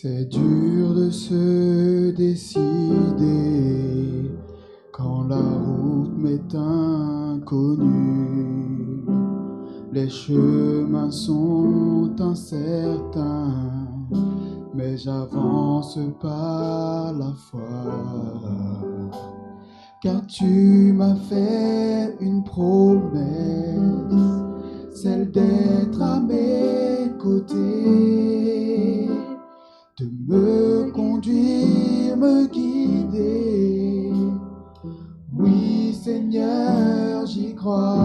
C'est dur de se décider quand la route m'est inconnue. Les chemins sont incertains, mais j'avance par la foi. Car tu m'as fait une promesse, celle d'être à mes côtés, de me conduire, me guider. Oui, Seigneur, j'y crois.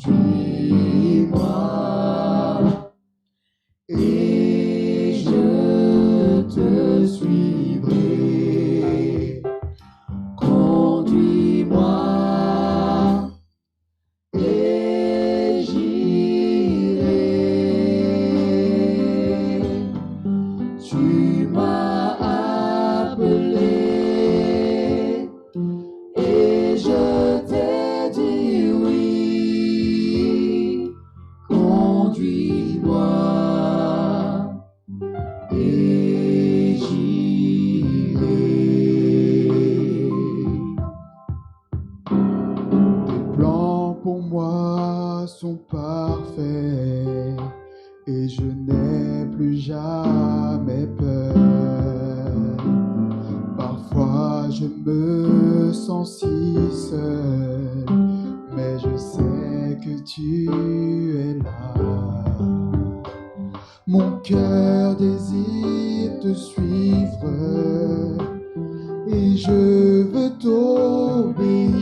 Conduis-moi et je te suivrai. Conduis-moi et j'irai. Tu m'as appelé et je t'ai dit oui. Conduis-moi et j'irai. Tes plans pour moi sont parfaits et je n'ai plus jamais peur. Parfois je me sens si seul, mais je sais que tu es là. Mon cœur désire te suivre et je veux t'obéir.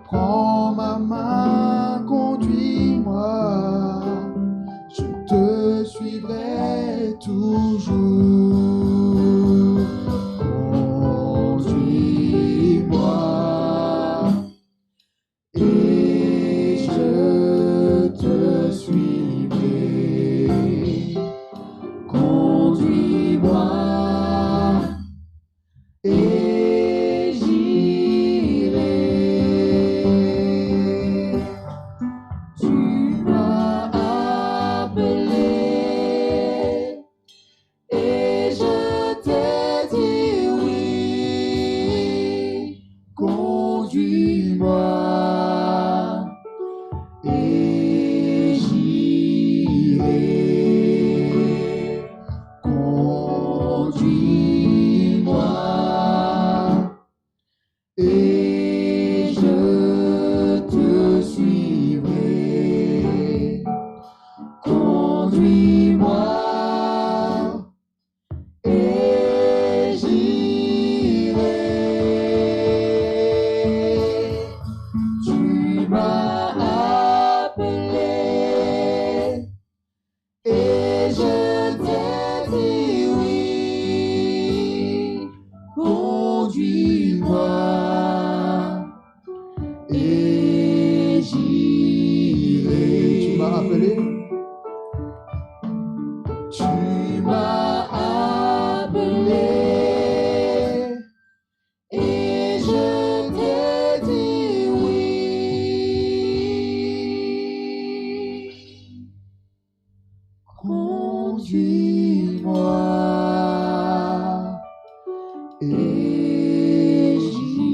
Prends ma main, conduis-moi, je te suis. suivrai toujours. Conduis-moi et je te suivrai. Conduis-moi et j'irai. Tu m'as appelé et je t'ai dit oui. Conduis-moi et j'irai. Conduis-moi et je te suivrai. Conduis-moi et j'irai. Tu m'as appelé et je t'ai dit oui. Conduis-moi et j'irai. Tu m'as appelé. Tu m'as appelé et je t'ai dit oui. Conduis-moi et j'irai.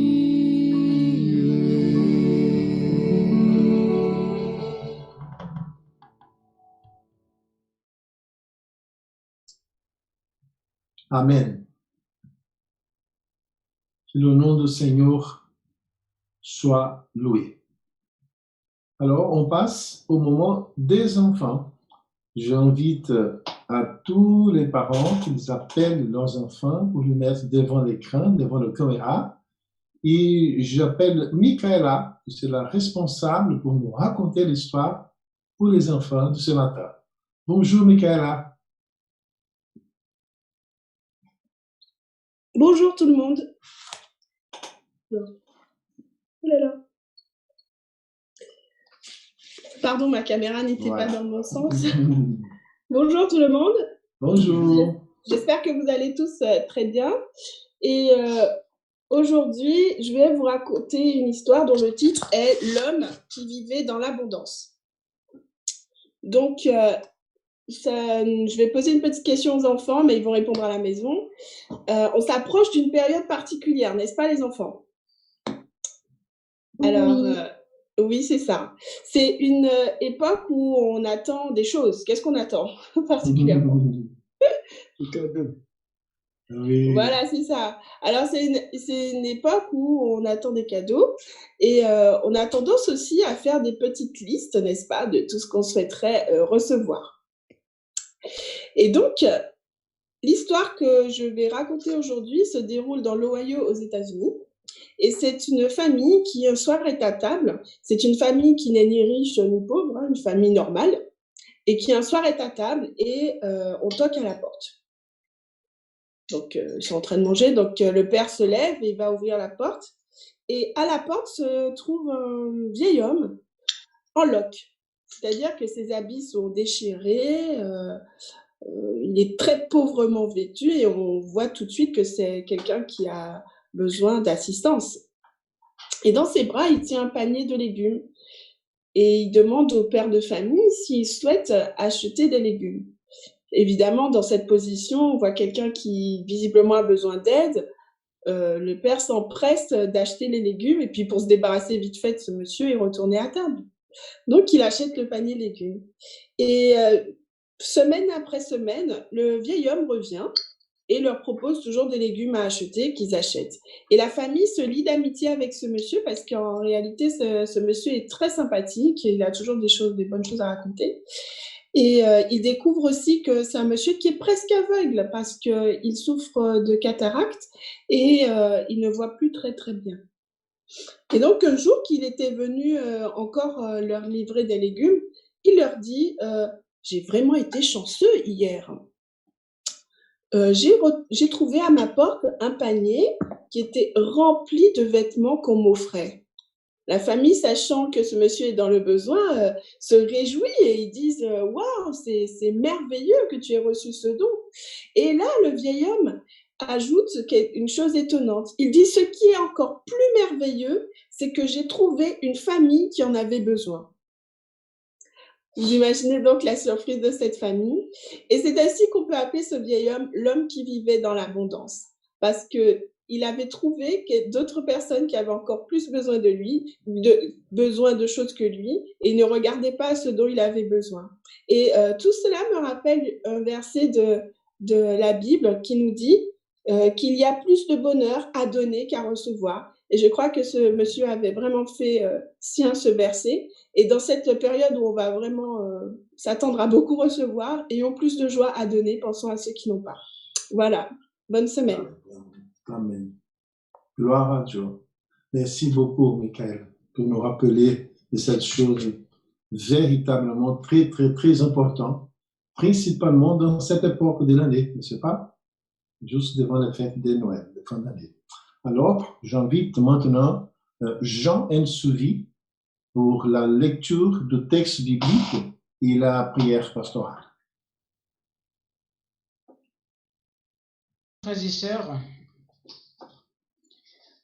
Amen. Que le nom du Seigneur soit loué. Alors, on passe au moment des enfants. J'invite à tous les parents qu'ils appellent leurs enfants pour les mettre devant l'écran, devant le caméra. Et j'appelle Michaela, qui est la responsable pour nous raconter l'histoire pour les enfants de ce matin. Bonjour Michaela. Bonjour tout le monde. Oh là là. Pardon, ma caméra n'était pas dans le bon sens. Bonjour tout le monde. Bonjour. J'espère que vous allez tous très bien. Et aujourd'hui, je vais vous raconter une histoire dont le titre est « L'homme qui vivait dans l'abondance ». Donc, je vais poser une petite question aux enfants, mais ils vont répondre à la maison. On s'approche d'une période particulière, n'est-ce pas les enfants? Alors, oui, c'est ça. C'est une époque où on attend des choses. Qu'est-ce qu'on attend particulièrement? Oui. Voilà, c'est ça. Alors, c'est une époque où on attend des cadeaux et on a tendance aussi à faire des petites listes, n'est-ce pas, de tout ce qu'on souhaiterait recevoir. Et donc, l'histoire que je vais raconter aujourd'hui se déroule dans l'Ohio aux États-Unis. Et c'est une famille qui, un soir, est à table. C'est une famille qui n'est ni riche ni pauvre, hein, une famille normale, et qui, un soir, est à table et on toque à la porte. Donc, ils sont en train de manger. Donc, le père se lève et va ouvrir la porte. Et à la porte se trouve un vieil homme en loques. C'est-à-dire que ses habits sont déchirés, il est très pauvrement vêtu et on voit tout de suite que c'est quelqu'un qui a besoin d'assistance. Et dans ses bras, il tient un panier de légumes et il demande au père de famille s'il souhaite acheter des légumes. Évidemment, dans cette position, on voit quelqu'un qui visiblement a besoin d'aide. Le père s'empresse d'acheter les légumes et puis pour se débarrasser vite fait de ce monsieur et retourner à table. Donc, il achète le panier légumes. Et semaine après semaine, le vieil homme revient et leur propose toujours des légumes à acheter qu'ils achètent. Et la famille se lie d'amitié avec ce monsieur parce qu'en réalité, ce monsieur est très sympathique et il a toujours des bonnes choses à raconter. Et il découvre aussi que c'est un monsieur qui est presque aveugle parce qu'il souffre de cataracte et il ne voit plus très très bien. Et donc un jour qu'il était venu encore leur livrer des légumes, il leur dit j'ai vraiment été chanceux hier. J'ai trouvé à ma porte un panier qui était rempli de vêtements qu'on m'offrait. La famille, sachant que ce monsieur est dans le besoin, se réjouit et ils disent waouh, c'est merveilleux que tu aies reçu ce don. Et là, le vieil homme ajoute une chose étonnante. Il dit ce qui est encore plus merveilleux, c'est que j'ai trouvé une famille qui en avait besoin. Vous imaginez donc la surprise de cette famille. Et c'est ainsi qu'on peut appeler ce vieil homme l'homme qui vivait dans l'abondance. Parce qu'il avait trouvé d'autres personnes qui avaient encore plus besoin de lui, besoin de choses que lui, et il ne regardait pas à ce dont il avait besoin. Et tout cela me rappelle un verset de la Bible qui nous dit qu'il y a plus de bonheur à donner qu'à recevoir. Et je crois que ce monsieur avait vraiment fait sien ce verset. Et dans cette période où on va vraiment s'attendre à beaucoup recevoir, ayons plus de joie à donner, pensons à ceux qui n'ont pas. Voilà, bonne semaine. Amen. Gloire à Dieu. Merci beaucoup, Michael, pour nous rappeler de cette chose véritablement très, très, très importante, principalement dans cette époque de l'année, n'est-ce pas? Juste devant la fête de Noël, de fin d'année. Alors, j'invite maintenant Jean Nsouvi pour la lecture du texte biblique et la prière pastorale. Frères et sœurs,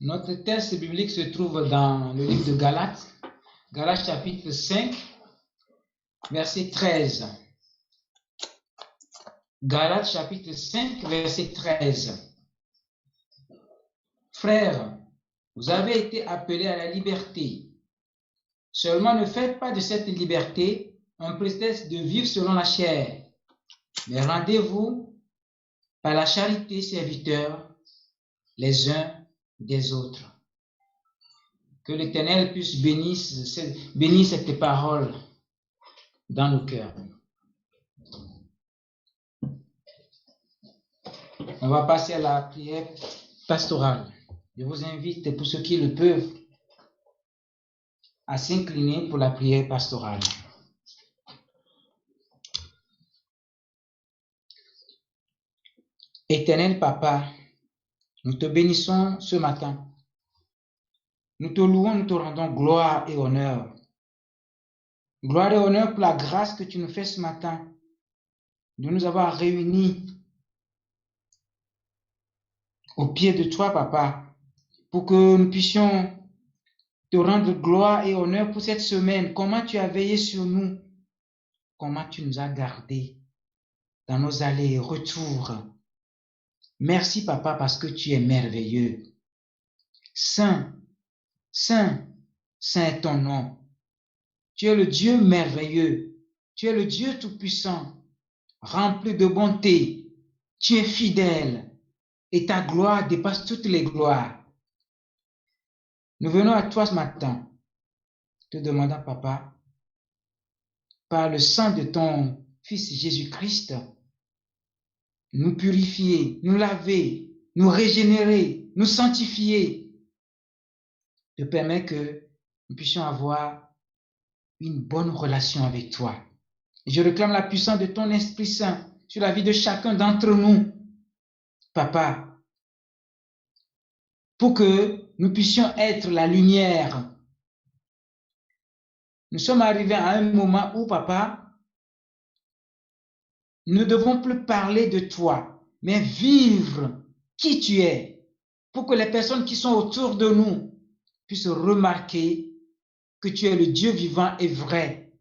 notre texte biblique se trouve dans le livre de Galates, Galates chapitre 5, verset 13. Galates chapitre 5, verset 13. Frères, vous avez été appelés à la liberté. Seulement ne faites pas de cette liberté un prétexte de vivre selon la chair, mais rendez-vous par la charité serviteurs les uns des autres. Que l'Éternel puisse bénir cette parole dans nos cœurs. On va passer à la prière pastorale. Je vous invite, pour ceux qui le peuvent, à s'incliner pour la prière pastorale. Éternel Papa, nous te bénissons ce matin. Nous te louons, nous te rendons gloire et honneur. Gloire et honneur pour la grâce que tu nous fais ce matin de nous avoir réunis au pied de toi, Papa, pour que nous puissions te rendre gloire et honneur pour cette semaine. Comment tu as veillé sur nous, comment tu nous as gardés dans nos allées et retours. Merci, Papa, parce que tu es merveilleux. Saint, Saint, Saint est ton nom. Tu es le Dieu merveilleux. Tu es le Dieu tout-puissant, rempli de bonté. Tu es fidèle et ta gloire dépasse toutes les gloires. Nous venons à toi ce matin, te demandant, Papa, par le sang de ton Fils Jésus-Christ, nous purifier, nous laver, nous régénérer, nous sanctifier, de permettre que nous puissions avoir une bonne relation avec toi. Et je réclame la puissance de ton Esprit Saint sur la vie de chacun d'entre nous, Papa, pour que nous puissions être la lumière. Nous sommes arrivés à un moment où, Papa, nous ne devons plus parler de toi, mais vivre qui tu es, pour que les personnes qui sont autour de nous puissent remarquer que tu es le Dieu vivant et vrai,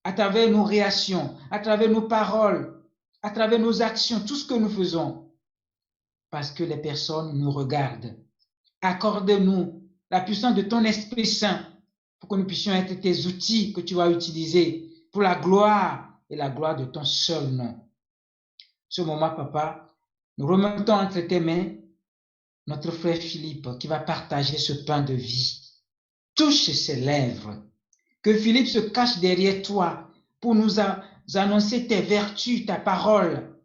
à travers nos réactions, à travers nos paroles, à travers nos actions, tout ce que nous faisons, parce que les personnes nous regardent. Accorde-nous la puissance de ton Esprit Saint pour que nous puissions être tes outils que tu vas utiliser pour la gloire et la gloire de ton seul nom. Ce moment, Papa, nous remettons entre tes mains notre frère Philippe qui va partager ce pain de vie. Touche ses lèvres. Que Philippe se cache derrière toi pour nous annoncer tes vertus, ta parole,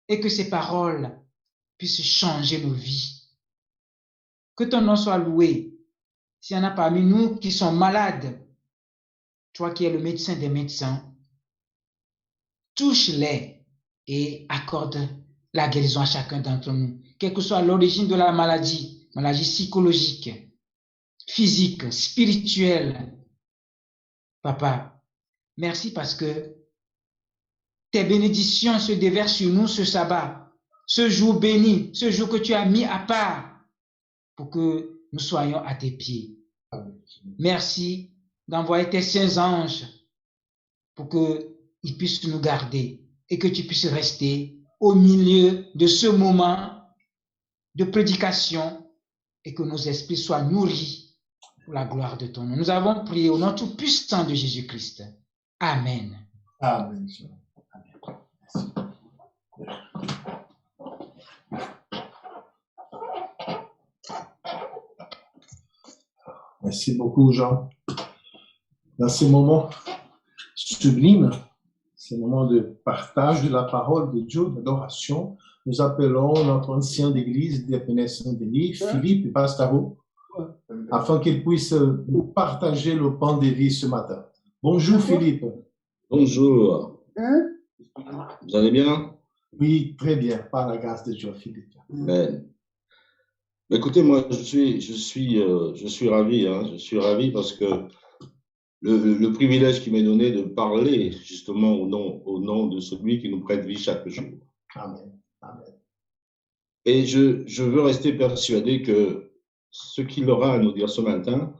et que ces paroles puissent changer nos vies. Que ton nom soit loué. S'il y en a parmi nous qui sont malades, toi qui es le médecin des médecins, touche-les et accorde la guérison à chacun d'entre nous, quelle que soit l'origine de la maladie, maladie psychologique, physique, spirituelle. Papa, merci parce que tes bénédictions se déversent sur nous ce sabbat, ce jour béni, ce jour que tu as mis à part pour que nous soyons à tes pieds. Merci d'envoyer tes saints anges pour qu'ils puissent nous garder et que tu puisses rester au milieu de ce moment de prédication et que nos esprits soient nourris pour la gloire de ton nom. Nous avons prié au nom tout puissant de Jésus-Christ. Amen. Amen. Merci beaucoup, Jean. Dans ces moments sublimes, ces moments de partage de la parole de Dieu, d'adoration, nous appelons notre ancien d'église d'Épinay Saint-Denis, Philippe et Pastaro, afin qu'ils puissent nous partager le pain de vie ce matin. Bonjour Philippe. Bonjour. Vous allez bien? Oui, très bien, par la grâce de Dieu, Philippe. Amen. Écoutez, moi, je suis ravi, hein, je suis ravi parce que le privilège qui m'est donné de parler justement au nom de celui qui nous prête vie chaque jour. Amen. Amen. Et je veux rester persuadé que ce qu'il aura à nous dire ce matin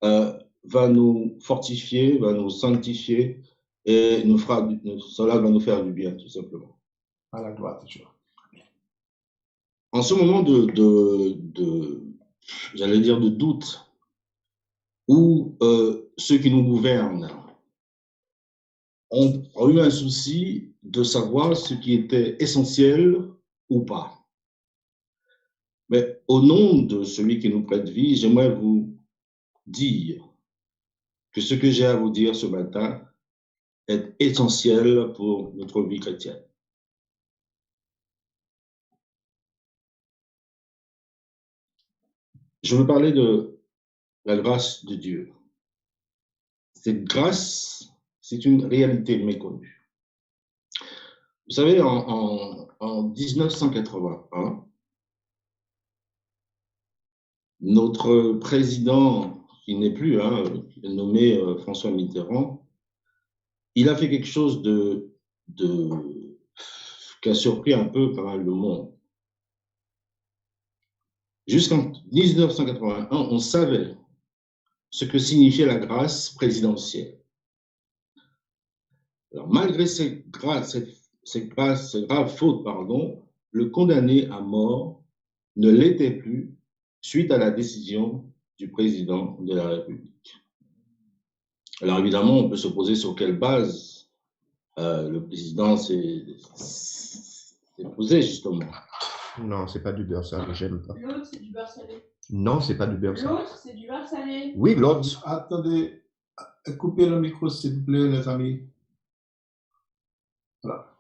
va nous fortifier, va nous sanctifier et cela va nous faire du bien, tout simplement. À la gloire de Dieu. En ce moment j'allais dire de doute, où ceux qui nous gouvernent ont eu un souci de savoir ce qui était essentiel ou pas. Mais au nom de celui qui nous prête vie, j'aimerais vous dire que ce que j'ai à vous dire ce matin est essentiel pour notre vie chrétienne. Je veux parler de la grâce de Dieu. Cette grâce, c'est une réalité méconnue. Vous savez, en 1981, notre président, qui n'est plus, nommé François Mitterrand, il a fait quelque chose qui a surpris un peu pas mal le monde. Jusqu'en 1981, on savait ce que signifiait la grâce présidentielle. Alors, malgré cette grave faute, le condamné à mort ne l'était plus suite à la décision du président de la République. Alors évidemment, on peut se poser sur quelle base le président s'est posé justement. Non, c'est pas du beurre salé, j'aime pas. L'autre, c'est du beurre salé. Non, c'est pas du beurre salé. L'autre, c'est du beurre salé. Oui, l'autre. Attendez, coupez le micro s'il vous plaît, les amis. Voilà.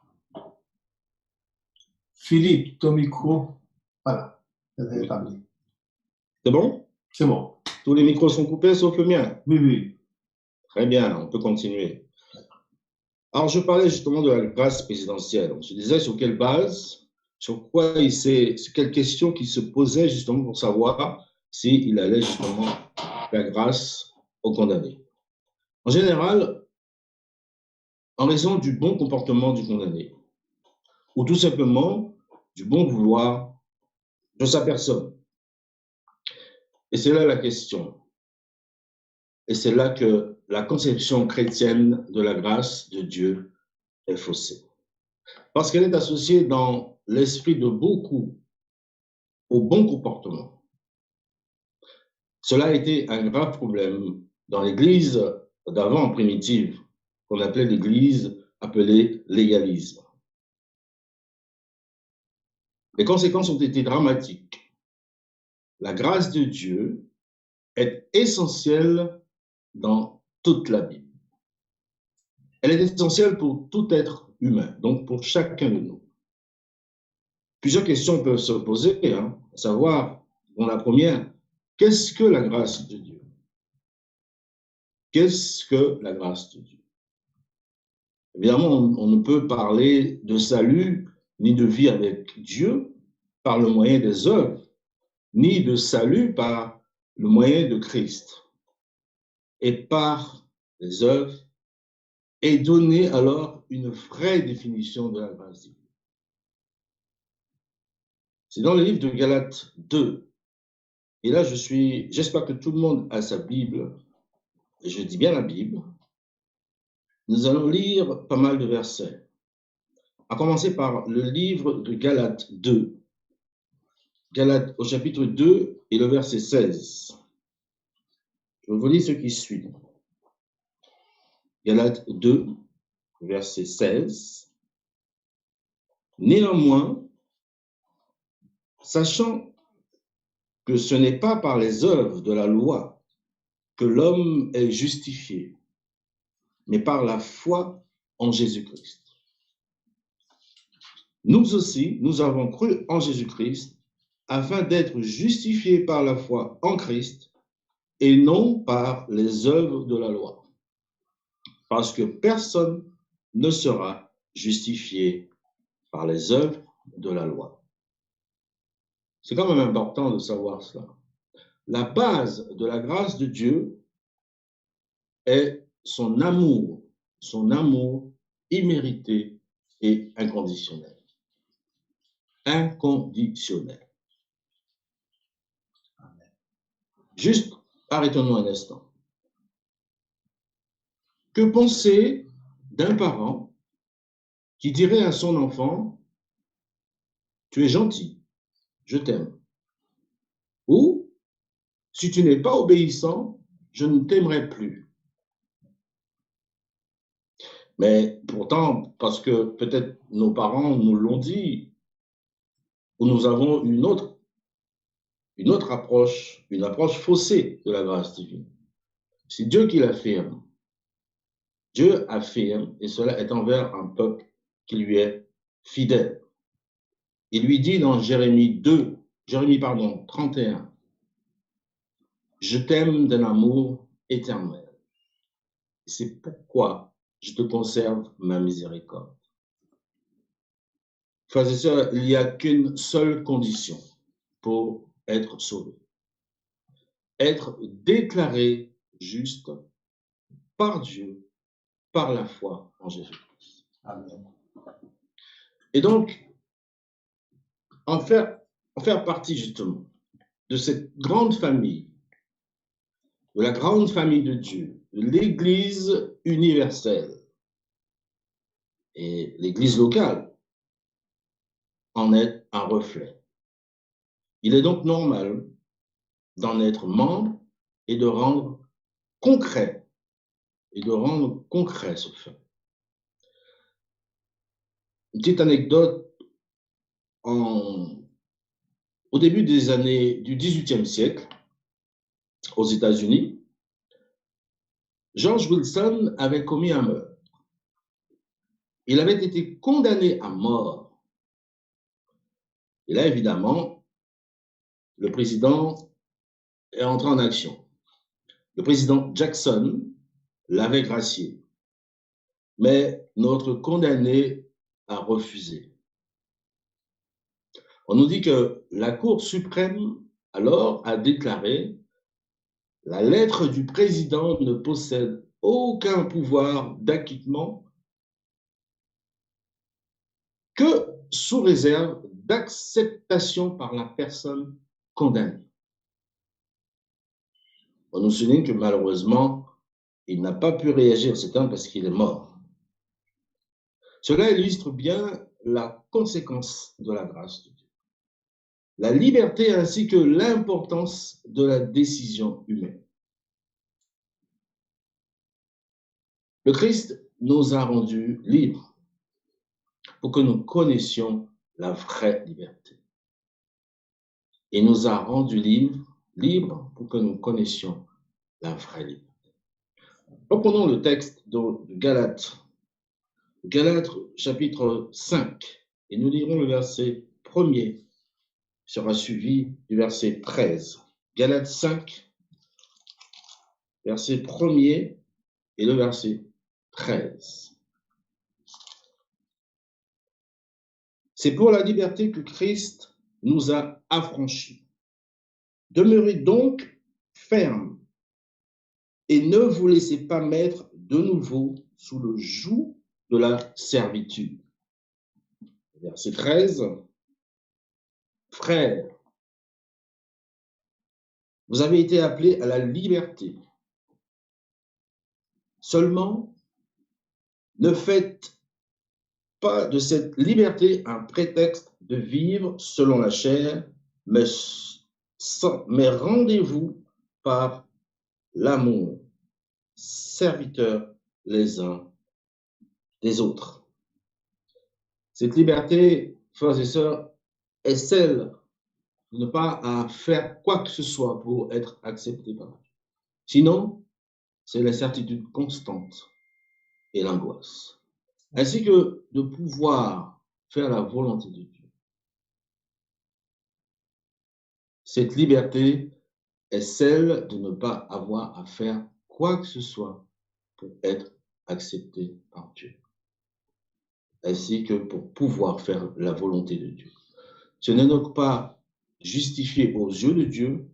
Philippe, ton micro, voilà, c'est établi. C'est bon? C'est bon. Tous les micros sont coupés sauf le mien. Oui, oui. Très bien, on peut continuer. Alors, je parlais justement de la grâce présidentielle. On se disait sur quelle base, sur quelle question qui se posait justement pour savoir s'il allait justement faire grâce aux condamnés. En général, en raison du bon comportement du condamné, ou tout simplement du bon vouloir de sa personne. Et c'est là la question. Et c'est là que la conception chrétienne de la grâce de Dieu est faussée. Parce qu'elle est associée dans l'esprit de beaucoup au bon comportement. Cela a été un grave problème dans l'Église d'avant primitive, qu'on appelait l'Église appelée légalisme. Les conséquences ont été dramatiques. La grâce de Dieu est essentielle dans toute la Bible. Elle est essentielle pour tout être humain, donc pour chacun de nous. Plusieurs questions peuvent se poser, à savoir, bon, la première, qu'est-ce que la grâce de Dieu? Qu'est-ce que la grâce de Dieu? Évidemment, on ne peut parler de salut ni de vie avec Dieu par le moyen des œuvres, ni de salut par le moyen de Christ. Et par les œuvres est donnée alors une vraie définition de la grâce divine. C'est dans le livre de Galates 2. Et là, j'espère que tout le monde a sa Bible. Et je dis bien la Bible. Nous allons lire pas mal de versets. À commencer par le livre de Galates 2. Galates au chapitre 2 et le verset 16. Je vous lis ce qui suit. Galates 2, verset 16. Néanmoins, sachant que ce n'est pas par les œuvres de la loi que l'homme est justifié, mais par la foi en Jésus-Christ. Nous aussi, nous avons cru en Jésus-Christ afin d'être justifiés par la foi en Christ et non par les œuvres de la loi. Parce que personne ne sera justifié par les œuvres de la loi. C'est quand même important de savoir cela. La base de la grâce de Dieu est son amour immérité et inconditionnel. Inconditionnel. Juste, arrêtons-nous un instant. Que penser d'un parent qui dirait à son enfant, tu es gentil, je t'aime. Ou, si tu n'es pas obéissant, je ne t'aimerai plus. Mais pourtant, parce que peut-être nos parents nous l'ont dit, ou nous avons une autre approche, une approche faussée de la grâce divine. C'est Dieu qui l'affirme. Dieu affirme, et cela est envers un peuple qui lui est fidèle. Il lui dit dans Jérémie 31, je t'aime d'un amour éternel. C'est pourquoi je te conserve ma miséricorde. Frères et sœurs, il n'y a qu'une seule condition pour être sauvé. Être déclaré juste par Dieu, par la foi en Jésus-Christ. Amen. Et donc, en faire partie justement de cette grande famille, de la grande famille de Dieu, de l'Église universelle et l'Église locale en est un reflet. Il est donc normal d'en être membre et de rendre concret ce fait. Une petite anecdote, au début des années du XVIIIe siècle, aux États-Unis, George Wilson avait commis un meurtre. Il avait été condamné à mort. Et là, évidemment, le président est entré en action. Le président Jackson l'avait gracié. Mais notre condamné a refusé. On nous dit que la Cour suprême, alors, a déclaré « La lettre du président ne possède aucun pouvoir d'acquittement que sous réserve d'acceptation par la personne condamnée. » On nous souligne que malheureusement, il n'a pas pu réagir cet homme parce qu'il est mort. Cela illustre bien la conséquence de la grâce de Dieu. La liberté ainsi que l'importance de la décision humaine. Le Christ nous a rendus libres pour que nous connaissions la vraie liberté. Et nous a rendus libres pour que nous connaissions la vraie liberté. Reprenons le texte de Galates. Galates chapitre 5, et nous lirons le verset 1er, sera suivi du verset 13. Galates 5, verset 1er et le verset 13. C'est pour la liberté que Christ nous a affranchis. Demeurez donc fermes et ne vous laissez pas mettre de nouveau sous le joug de la servitude. Verset 13. Frères, vous avez été appelés à la liberté. Seulement, ne faites pas de cette liberté un prétexte de vivre selon la chair, mais rendez-vous par l'amour, serviteurs les uns des autres. Cette liberté, frères et sœurs, est celle de ne pas à faire quoi que ce soit pour être accepté par Dieu. Sinon, c'est l'incertitude constante et l'angoisse, ainsi que de pouvoir faire la volonté de Dieu. Cette liberté est celle de ne pas avoir à faire quoi que ce soit pour être accepté par Dieu, ainsi que pour pouvoir faire la volonté de Dieu. Ce n'est donc pas justifié aux yeux de Dieu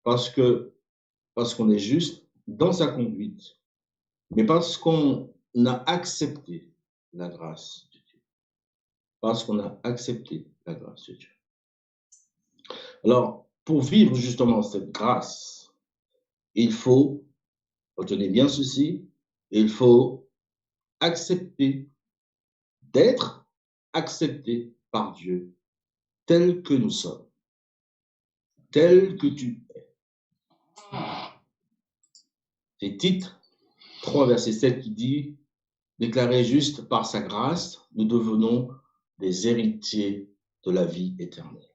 parce qu'on est juste dans sa conduite, mais parce qu'on a accepté la grâce de Dieu. Parce qu'on a accepté la grâce de Dieu. Alors, pour vivre justement cette grâce, il faut, retenez bien ceci, il faut accepter d'être accepté par Dieu tel que nous sommes, tel que tu es. C'est Tite 3, verset 7 qui dit « Déclaré juste par sa grâce, nous devenons des héritiers de la vie éternelle. »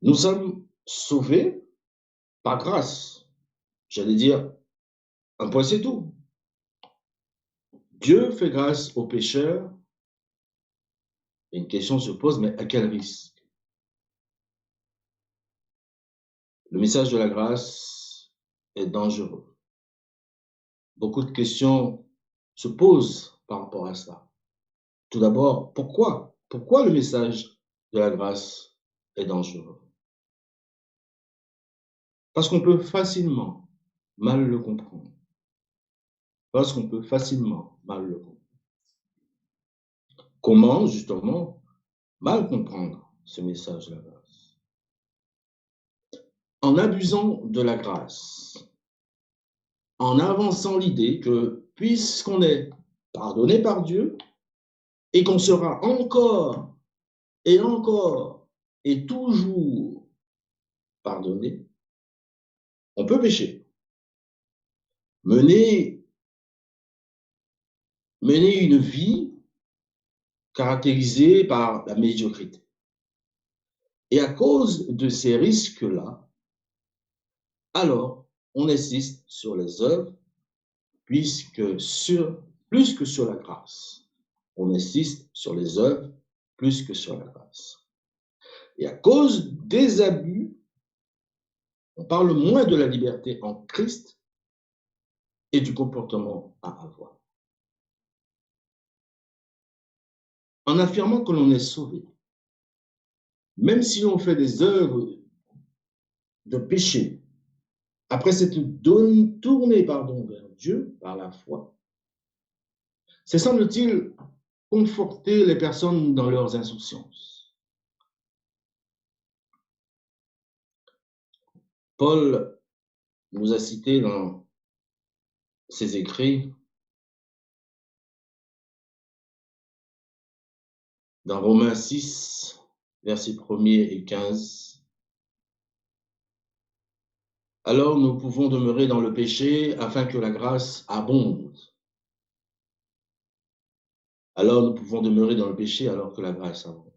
Nous sommes sauvés par grâce. J'allais dire, un point c'est tout. Dieu fait grâce aux pécheurs. Et une question se pose, mais à quel risque? Le message de la grâce est dangereux. Beaucoup de questions se posent par rapport à ça. Tout d'abord, pourquoi? Pourquoi le message de la grâce est dangereux? Parce qu'on peut facilement mal le comprendre. Parce qu'on peut facilement mal le comprendre. Comment, justement, mal comprendre ce message de la grâce? En abusant de la grâce, en avançant l'idée que puisqu'on est pardonné par Dieu et qu'on sera encore et toujours pardonné, on peut pécher. Mener une vie caractérisée par la médiocrité. Et à cause de ces risques-là, alors on insiste sur les œuvres plus que sur la grâce. On insiste sur les œuvres plus que sur la grâce. Et à cause des abus, on parle moins de la liberté en Christ et du comportement à avoir. En affirmant que l'on est sauvé, même si l'on fait des œuvres de péché, après s'être tourné vers Dieu par la foi, c'est semble-t-il conforter les personnes dans leurs insouciances. Paul nous a cité dans ses écrits, dans Romains 6, versets 1er et 15. Alors nous pouvons demeurer dans le péché afin que la grâce abonde. Alors nous pouvons demeurer dans le péché alors que la grâce abonde.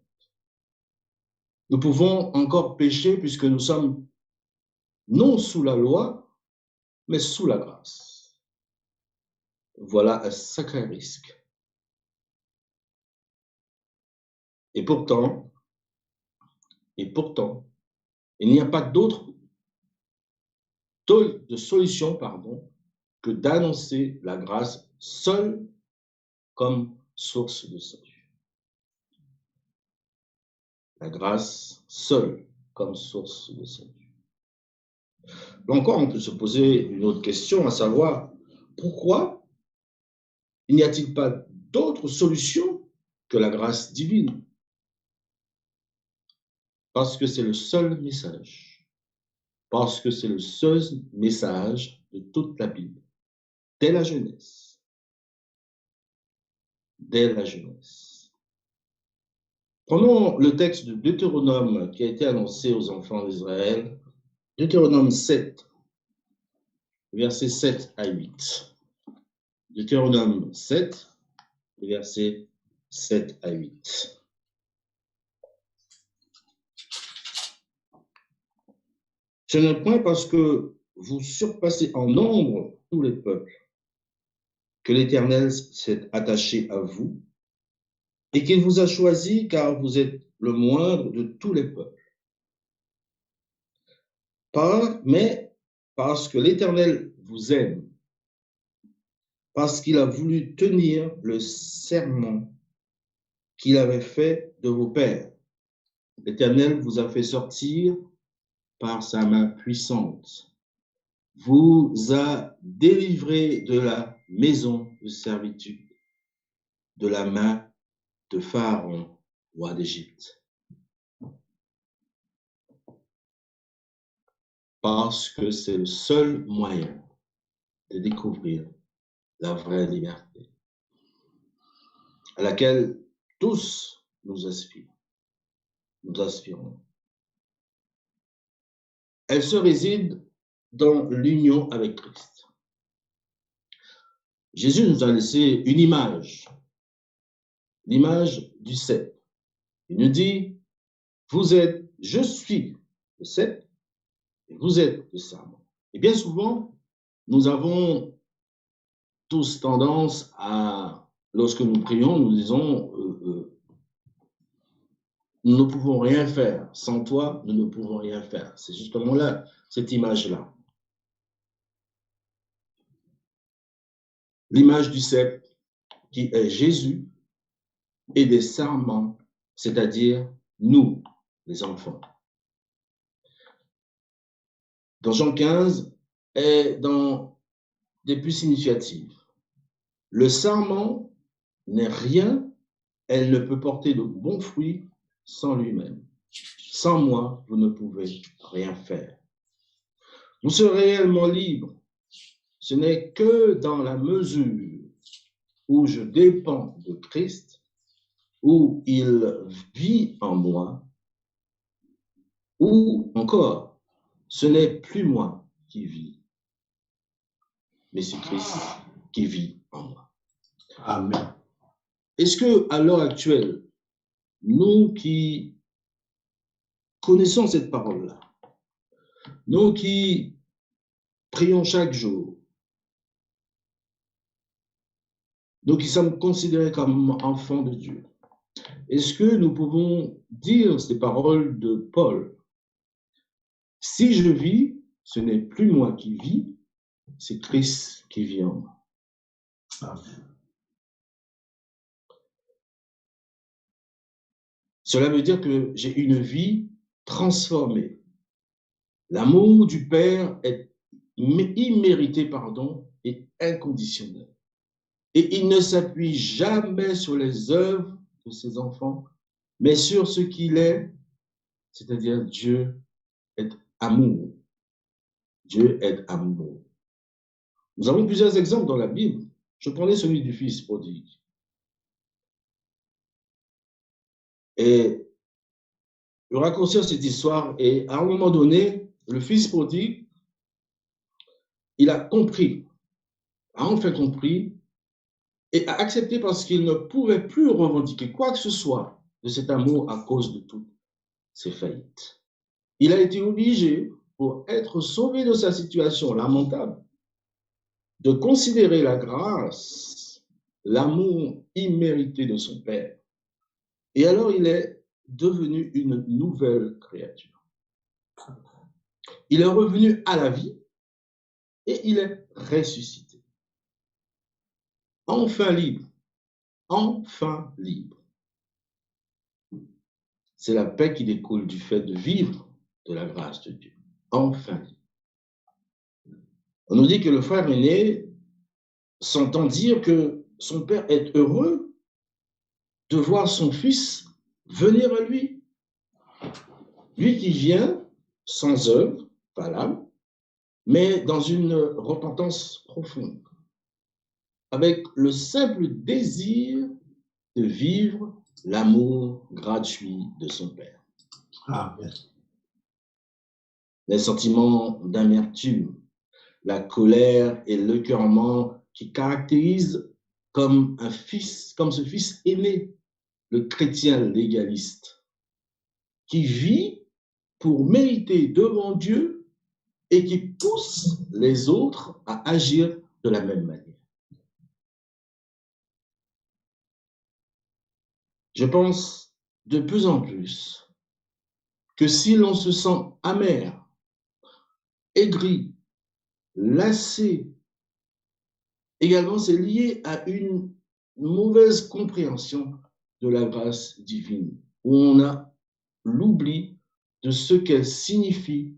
Nous pouvons encore pécher puisque nous sommes non sous la loi, mais sous la grâce. Voilà un sacré risque. Et pourtant, il n'y a pas d'autre de solution que d'annoncer la grâce seule comme source de salut. la grâce seule comme source de salut. Là encore, on peut se poser une autre question, à savoir, pourquoi n'y a-t-il pas d'autre solution que la grâce divine? Parce que c'est le seul message. Parce que c'est le seul message de toute la Bible. Dès la Genèse. Dès la Genèse. Prenons le texte de Deutéronome qui a été annoncé aux enfants d'Israël. Deutéronome 7, versets 7 à 8. Deutéronome 7, versets 7 à 8. Ce n'est point parce que vous surpassez en nombre tous les peuples que l'Éternel s'est attaché à vous et qu'il vous a choisi car vous êtes le moindre de tous les peuples. Mais parce que l'Éternel vous aime, parce qu'il a voulu tenir le serment qu'il avait fait de vos pères. L'Éternel vous a fait sortir par sa main puissante, vous a délivré de la maison de servitude, de la main de Pharaon, roi d'Égypte. Parce que c'est le seul moyen de découvrir la vraie liberté, à laquelle tous nous aspirons. Nous aspirons. Elle se réside dans l'union avec Christ. Jésus nous a laissé une image, l'image du cep. Il nous dit, je suis le cep, et vous êtes le sarment. Et bien souvent, nous avons tous tendance à, lorsque nous prions, nous disons, nous ne pouvons rien faire. Sans toi, nous ne pouvons rien faire. C'est justement là, cette image-là. L'image du cep qui est Jésus et des sarments, c'est-à-dire nous, les enfants. Dans Jean 15 est dans des plus significatives. Le sarment n'est rien, elle ne peut porter de bons fruits sans lui-même. Sans moi, vous ne pouvez rien faire. Vous serez réellement libre. Ce n'est que dans la mesure où je dépends de Christ, où il vit en moi, ou encore, ce n'est plus moi qui vis, mais c'est Christ qui vit en moi. Amen. Est-ce que, à l'heure actuelle, nous qui connaissons cette parole-là, nous qui prions chaque jour, nous qui sommes considérés comme enfants de Dieu, est-ce que nous pouvons dire ces paroles de Paul? Si je vis, ce n'est plus moi qui vis, c'est Christ qui vit en moi. Amen. Cela veut dire que j'ai une vie transformée. L'amour du Père est immérité, et inconditionnel. Et il ne s'appuie jamais sur les œuvres de ses enfants, mais sur ce qu'il est, c'est-à-dire Dieu est amour. Dieu est amour. Nous avons plusieurs exemples dans la Bible. Je prenais celui du fils prodigue. Et je raccourcir cette histoire, et à un moment donné, le fils prodigue, il a compris, a enfin compris, et a accepté parce qu'il ne pouvait plus revendiquer quoi que ce soit de cet amour à cause de toutes ses faillites. Il a été obligé, pour être sauvé de sa situation lamentable, de considérer la grâce, l'amour immérité de son Père. Et alors il est devenu une nouvelle créature. Il est revenu à la vie et il est ressuscité. Enfin libre. Enfin libre. c'est la paix qui découle du fait de vivre de la grâce de Dieu. Enfin. On nous dit que le frère aîné s'entend dire que son père est heureux de voir son fils venir à lui. Lui qui vient sans œuvre valable, mais dans une repentance profonde, avec le simple désir de vivre l'amour gratuit de son père. Amen. Les sentiments d'amertume, la colère et l'écœurement qui caractérisent comme ce fils aîné, le chrétien légaliste, qui vit pour mériter devant Dieu et qui pousse les autres à agir de la même manière. Je pense de plus en plus que si l'on se sent amer, aigri, lassé, également c'est lié à une mauvaise compréhension de la grâce divine, où on a l'oubli de ce qu'elle signifie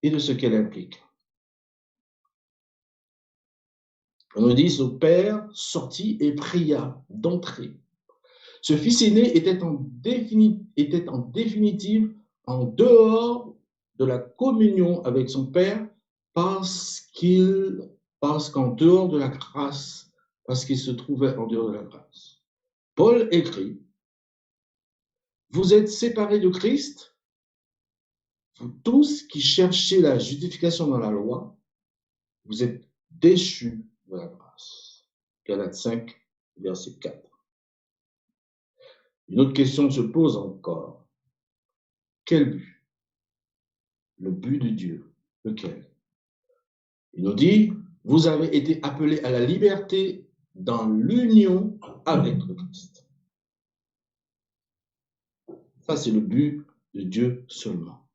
et de ce qu'elle implique. On nous dit, ce père sortit et pria d'entrer. Ce fils aîné était en définitive en dehors de la communion avec son père parce qu'en dehors de la grâce, parce qu'il se trouvait en dehors de la grâce. Paul écrit, vous êtes séparés de Christ, vous tous qui cherchez la justification dans la loi, vous êtes déchus de la grâce. Galates 5, verset 4. Une autre question se pose encore. Quel but? Le but de Dieu. Lequel? Il nous dit, vous avez été appelés à la liberté dans l'union avec le Christ. Ça, c'est le but de Dieu seulement.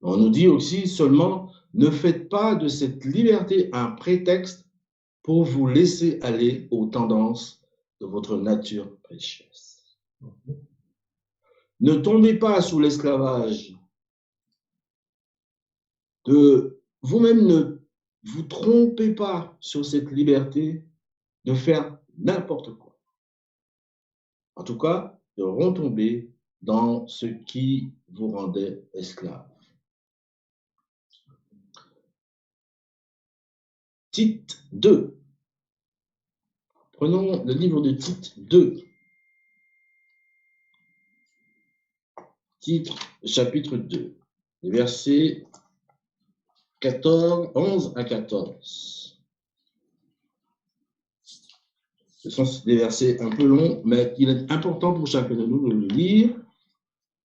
On nous dit aussi seulement, ne faites pas de cette liberté un prétexte pour vous laisser aller aux tendances de votre nature pécheresse. Ne tombez pas sous l'esclavage de vous-même, ne vous trompez pas sur cette liberté de faire n'importe quoi. En tout cas, de retomber dans ce qui vous rendait esclave. Tite 2. Prenons le livre de Tite 2. Tite, chapitre 2, les versets 11 à 14. Ce sont des versets un peu longs, mais il est important pour chacun de nous de le lire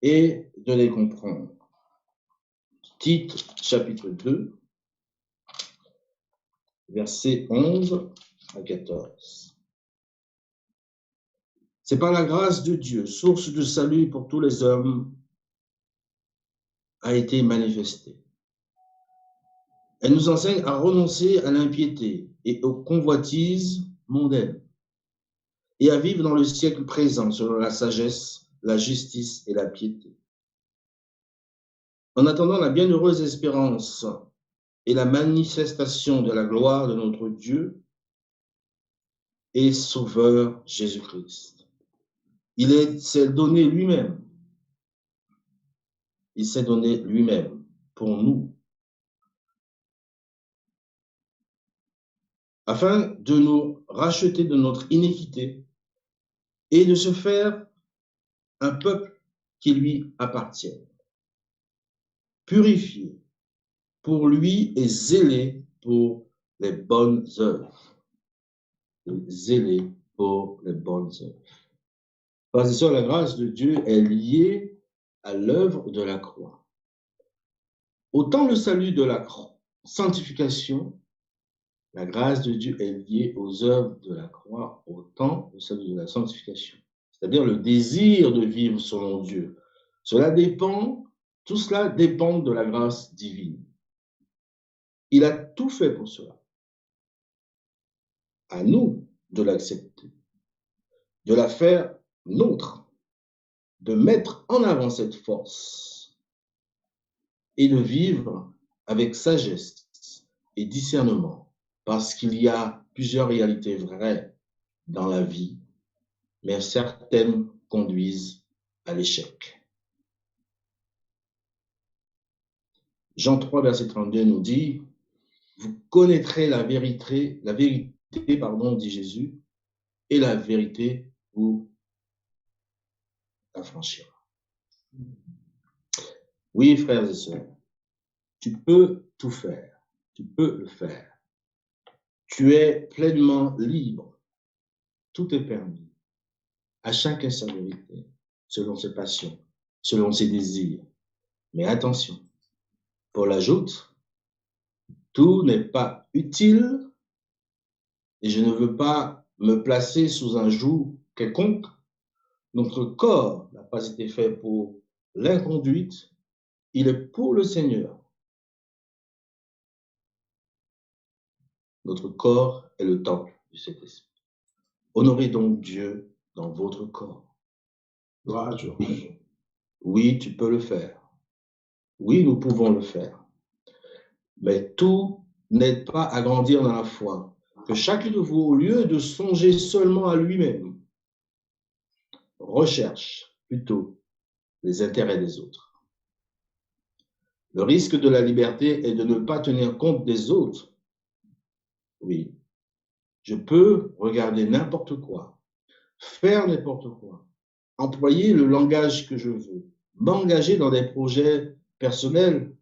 et de les comprendre. Tite, chapitre 2, versets 11 à 14. C'est par la grâce de Dieu, source de salut pour tous les hommes, a été manifestée. Elle nous enseigne à renoncer à l'impiété et aux convoitises mondaines et à vivre dans le siècle présent selon la sagesse, la justice et la piété. En attendant la bienheureuse espérance et la manifestation de la gloire de notre Dieu et Sauveur Jésus-Christ. Il s'est donné lui-même. Il s'est donné lui-même pour nous, afin de nous racheter de notre iniquité et de se faire un peuple qui lui appartient, purifié pour lui et zélé pour les bonnes œuvres. Zélé pour les bonnes œuvres. Parce que la grâce de Dieu est liée à l'œuvre de la croix. Autant le salut de la sanctification, la grâce de Dieu est liée aux œuvres de la croix, autant le salut de la sanctification. C'est-à-dire le désir de vivre selon Dieu. Tout cela dépend de la grâce divine. Il a tout fait pour cela. À nous de l'accepter, de la faire nôtre, de mettre en avant cette force et de vivre avec sagesse et discernement, parce qu'il y a plusieurs réalités vraies dans la vie, mais certaines conduisent à l'échec. Jean 3, verset 32 nous dit, « Vous connaîtrez la vérité, dit Jésus, et la vérité vous affranchira. » Oui, frères et sœurs, tu peux tout faire, tu peux le faire. Tu es pleinement libre, tout est permis. À chacun sa vérité, selon ses passions, selon ses désirs. Mais attention, Paul ajoute, tout n'est pas utile et je ne veux pas me placer sous un joug quelconque. Notre corps n'a pas été fait pour l'inconduite, il est pour le Seigneur. Notre corps est le temple du Saint-Esprit. Honorez donc Dieu dans votre corps. Gloire à Dieu. Oui, tu peux le faire. Oui, nous pouvons le faire. Mais tout n'aide pas à grandir dans la foi. Que chacun de vous, au lieu de songer seulement à lui-même, recherche plutôt les intérêts des autres. Le risque de la liberté est de ne pas tenir compte des autres. Oui, je peux regarder n'importe quoi, faire n'importe quoi, employer le langage que je veux, m'engager dans des projets personnels,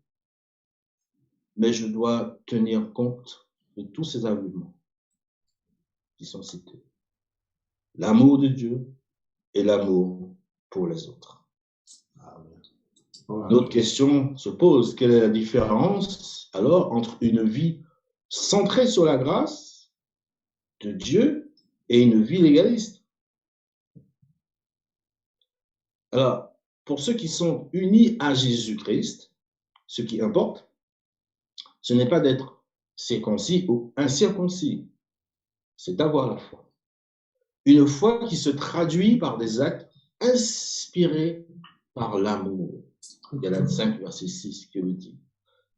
mais je dois tenir compte de tous ces arguments qui sont cités. L'amour de Dieu et l'amour pour les autres. D'autres questions se posent. Quelle est la différence alors entre une vie centrée sur la grâce de Dieu et une vie légaliste? Alors, pour ceux qui sont unis à Jésus-Christ, ce qui importe, ce n'est pas d'être circoncis ou incirconcis, c'est d'avoir la foi. Une foi qui se traduit par des actes inspirés par l'amour. Galates 5, verset 6, qui le dit.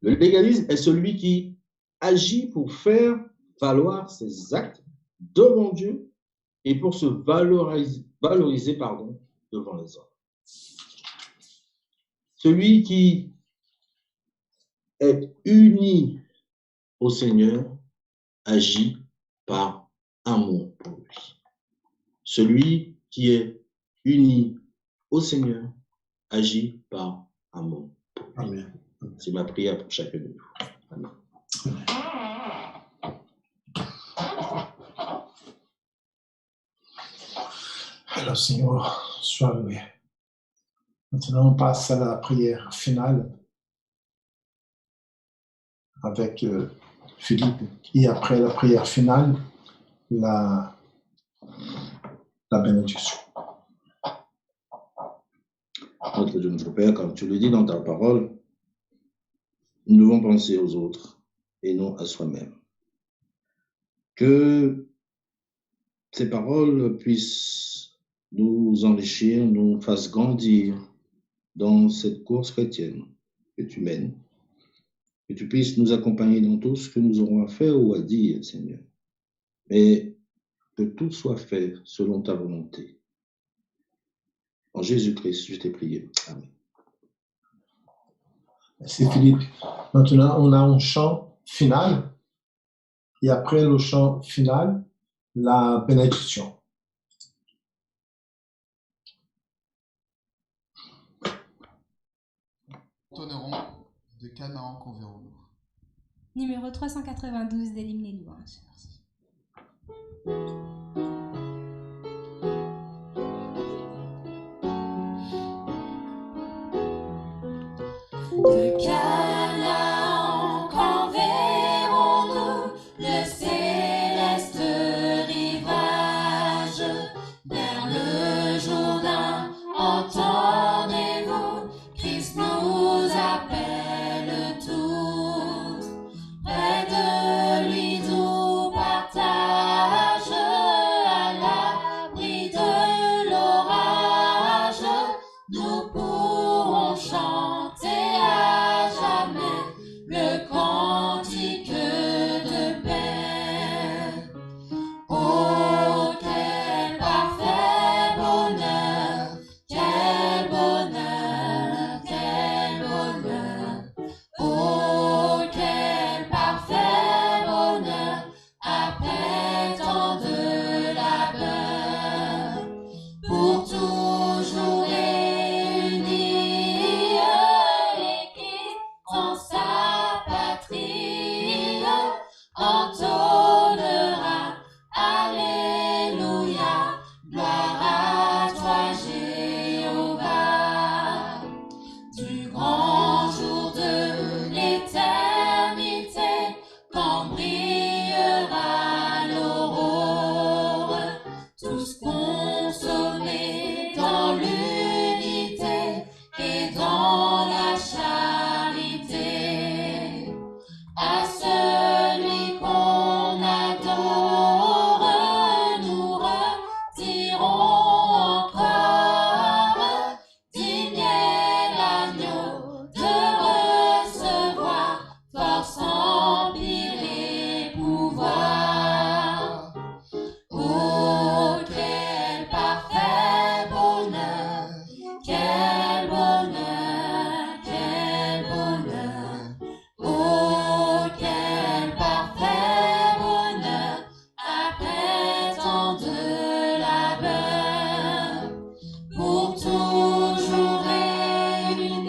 Le légalisme est celui qui agit pour faire valoir ses actes devant Dieu et pour se valoriser devant les hommes. Celui qui est uni au Seigneur agit par amour pour lui. Celui qui est uni au Seigneur agit par amour pour lui. Amen. C'est ma prière pour chacun de nous. Amen. Alors, Seigneur, sois loué. Maintenant, on passe à la prière finale avec Philippe. Et après la prière finale, la bénédiction. Notre Dieu, notre Père, comme tu le dis dans ta parole, nous devons penser aux autres et non à soi-même. Que ces paroles puissent nous enrichir, nous fassent grandir dans cette course chrétienne que tu mènes, que tu puisses nous accompagner dans tout ce que nous aurons à faire ou à dire, Seigneur, mais que tout soit fait selon ta volonté. En Jésus-Christ, je t'ai prié. Amen. Merci Philippe. Maintenant, on a un chant final. Et après le chant final, la bénédiction. Tournerons de Canaan qu'enverrons-nous. Numéro 392 des l'hymne les louanges. De Canaan qu'enverrons-nous, le céleste rivage, vers le Jourdain, entendez-vous, Christ nous appelle tous, près de lui nous partage, à l'abri de l'orage, nous pourrons chanter à jamais le cantique de paix. Oh, quel parfait bonheur, quel bonheur, quel bonheur. Oh, quel parfait bonheur, après tant de labeur, pour toujours réunir l'Église dans sa patrie, entonnera Alléluia, gloire à toi Jéhovah. Du grand jour de l'éternité, quand brillera l'aurore, tous consommés dans l'unité et dans la charité. À celui qu'on adore, nous redirons encore, digne est l'agneau de recevoir force, empire et pouvoir. Oh, quel parfait bonheur, quel bonheur, quel bonheur. Oh, quel parfait bonheur, après tant de labeur, pour toujours réunir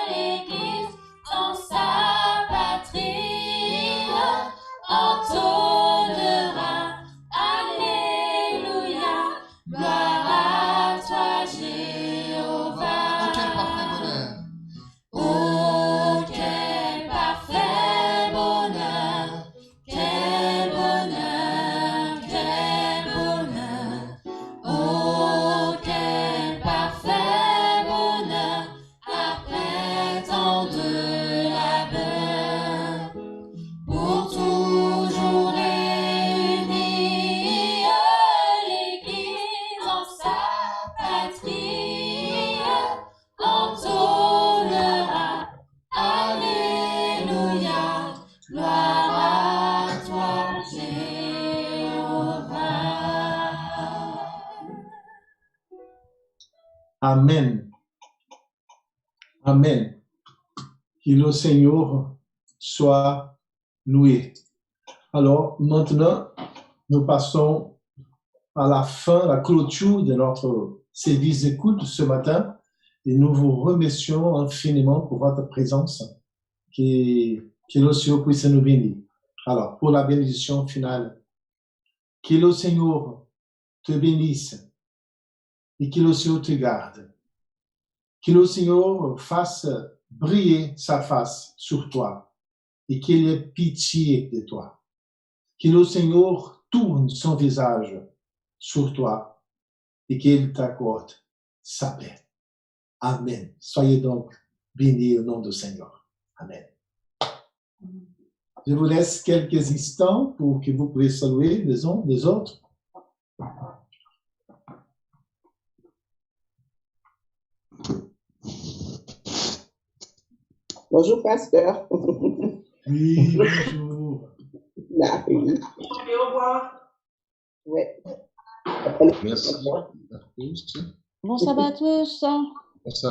l'Église dans sa patrie, entonnera Alléluia, gloire à toi Jéhovah. Oh, quel parfait bonheur. Oh, quel bonheur, quel bonheur, quel bonheur. Oh, quel parfait bonheur, après tant de labeur, pour toujours réunir l'Église dans sa patrie, entonnera Alléluia, gloire à toi Jéhovah. Amen. Amen. Que le Seigneur soit loué. Alors, maintenant, nous passons à la fin, la clôture de notre service d'écoute ce matin et nous vous remercions infiniment pour votre présence. Que le Seigneur puisse nous bénir. Alors, pour la bénédiction finale, que le Seigneur te bénisse et que le Seigneur te garde. Que le Seigneur fasse briller sa face sur toi et qu'il ait pitié de toi. Que le Seigneur tourne son visage sur toi et qu'il t'accorde sa paix. Amen. Soyez donc bénis au nom du Seigneur. Amen. Je vous laisse quelques instants pour que vous puissiez saluer les uns les autres. Bonjour, pasteur. Oui, bonjour. Là, oui. Et au revoir. Ouais. Merci. Bon sabbat à tous. Merci.